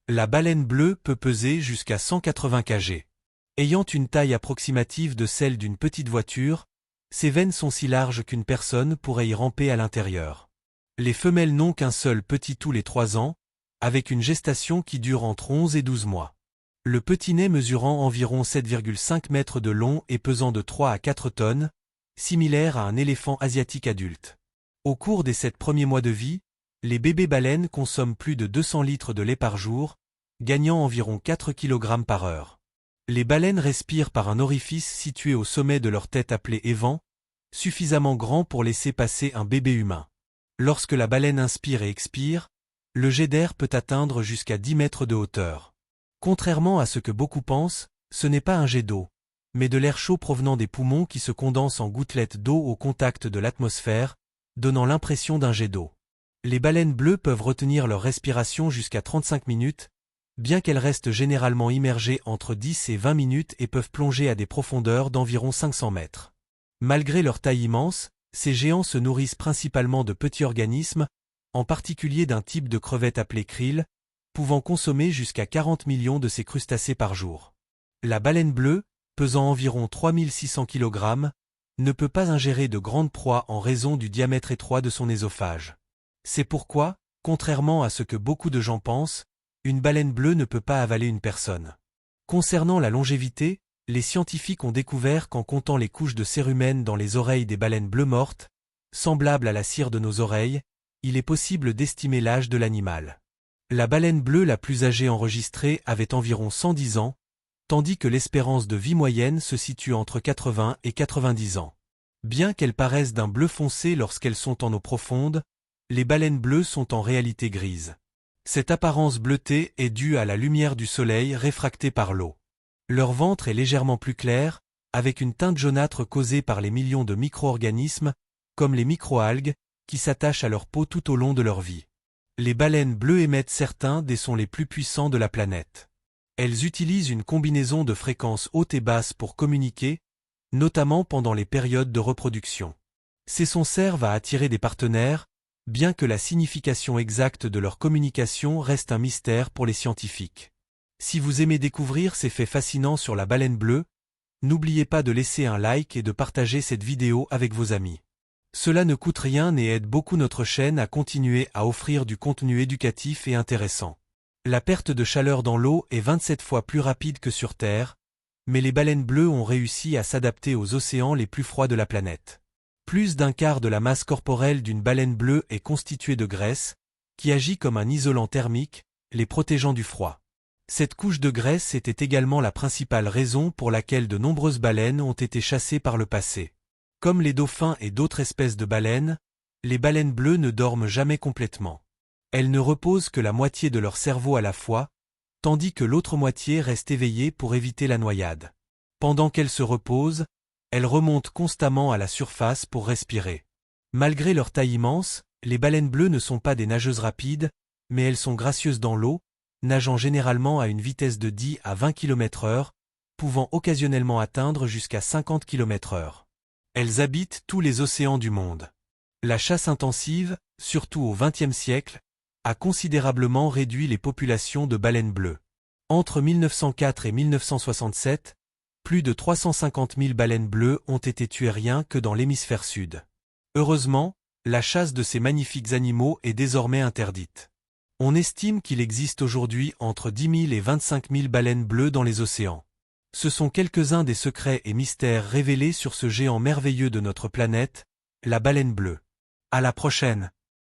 La baleine bleue peut peser jusqu'à 180 kg. Ayant une taille approximative de celle d'une petite voiture, ses veines sont si larges qu'une personne pourrait y ramper à l'intérieur. Les femelles n'ont qu'un seul petit tous les 3 ans, avec une gestation qui dure entre 11 et 12 mois. Le petit-né mesurant environ 7,5 mètres de long et pesant de 3 à 4 tonnes, similaire à un éléphant asiatique adulte. Au cours des 7 premiers mois de vie, les bébés baleines consomment plus de 200 litres de lait par jour, gagnant environ 4 kg par heure. Les baleines respirent par un orifice situé au sommet de leur tête appelé évent, suffisamment grand pour laisser passer un bébé humain. Lorsque la baleine inspire et expire, le jet d'air peut atteindre jusqu'à 10 mètres de hauteur. Contrairement à ce que beaucoup pensent, ce n'est pas un jet d'eau, mais de l'air chaud provenant des poumons qui se condense en gouttelettes d'eau au contact de l'atmosphère, donnant l'impression d'un jet d'eau. Les baleines bleues peuvent retenir leur respiration jusqu'à 35 minutes, bien qu'elles restent généralement immergées entre 10 et 20 minutes et peuvent plonger à des profondeurs d'environ 500 mètres. Malgré leur taille immense, ces géants se nourrissent principalement de petits organismes, en particulier d'un type de crevette appelé krill, pouvant consommer jusqu'à 40 millions de ces crustacés par jour. La baleine bleue, pesant environ 3600 kg, ne peut pas ingérer de grandes proies en raison du diamètre étroit de son œsophage. C'est pourquoi, contrairement à ce que beaucoup de gens pensent, une baleine bleue ne peut pas avaler une personne. Concernant la longévité, les scientifiques ont découvert qu'en comptant les couches de cérumen dans les oreilles des baleines bleues mortes, semblables à la cire de nos oreilles, il est possible d'estimer l'âge de l'animal. La baleine bleue la plus âgée enregistrée avait environ 110 ans, tandis que l'espérance de vie moyenne se situe entre 80 et 90 ans. Bien qu'elles paraissent d'un bleu foncé lorsqu'elles sont en eau profonde, les baleines bleues sont en réalité grises. Cette apparence bleutée est due à la lumière du soleil réfractée par l'eau. Leur ventre est légèrement plus clair, avec une teinte jaunâtre causée par les millions de micro-organismes, comme les microalgues, qui s'attachent à leur peau tout au long de leur vie. Les baleines bleues émettent certains des sons les plus puissants de la planète. Elles utilisent une combinaison de fréquences hautes et basses pour communiquer, notamment pendant les périodes de reproduction. Ces sons servent à attirer des partenaires, bien que la signification exacte de leur communication reste un mystère pour les scientifiques. Si vous aimez découvrir ces faits fascinants sur la baleine bleue, n'oubliez pas de laisser un like et de partager cette vidéo avec vos amis. Cela ne coûte rien et aide beaucoup notre chaîne à continuer à offrir du contenu éducatif et intéressant. La perte de chaleur dans l'eau est 27 fois plus rapide que sur Terre, mais les baleines bleues ont réussi à s'adapter aux océans les plus froids de la planète. Plus d'un quart de la masse corporelle d'une baleine bleue est constituée de graisse, qui agit comme un isolant thermique, les protégeant du froid. Cette couche de graisse était également la principale raison pour laquelle de nombreuses baleines ont été chassées par le passé. Comme les dauphins et d'autres espèces de baleines, les baleines bleues ne dorment jamais complètement. Elles ne reposent que la moitié de leur cerveau à la fois, tandis que l'autre moitié reste éveillée pour éviter la noyade. Pendant qu'elles se reposent, elles remontent constamment à la surface pour respirer. Malgré leur taille immense, les baleines bleues ne sont pas des nageuses rapides, mais elles sont gracieuses dans l'eau, nageant généralement à une vitesse de 10 à 20 km/h, pouvant occasionnellement atteindre jusqu'à 50 km/h. Elles habitent tous les océans du monde. La chasse intensive, surtout au XXe siècle, a considérablement réduit les populations de baleines bleues. Entre 1904 et 1967, plus de 350 000 baleines bleues ont été tuées rien que dans l'hémisphère sud. Heureusement, la chasse de ces magnifiques animaux est désormais interdite. On estime qu'il existe aujourd'hui entre 10 000 et 25 000 baleines bleues dans les océans. Ce sont quelques-uns des secrets et mystères révélés sur ce géant merveilleux de notre planète, la baleine bleue. À la prochaine!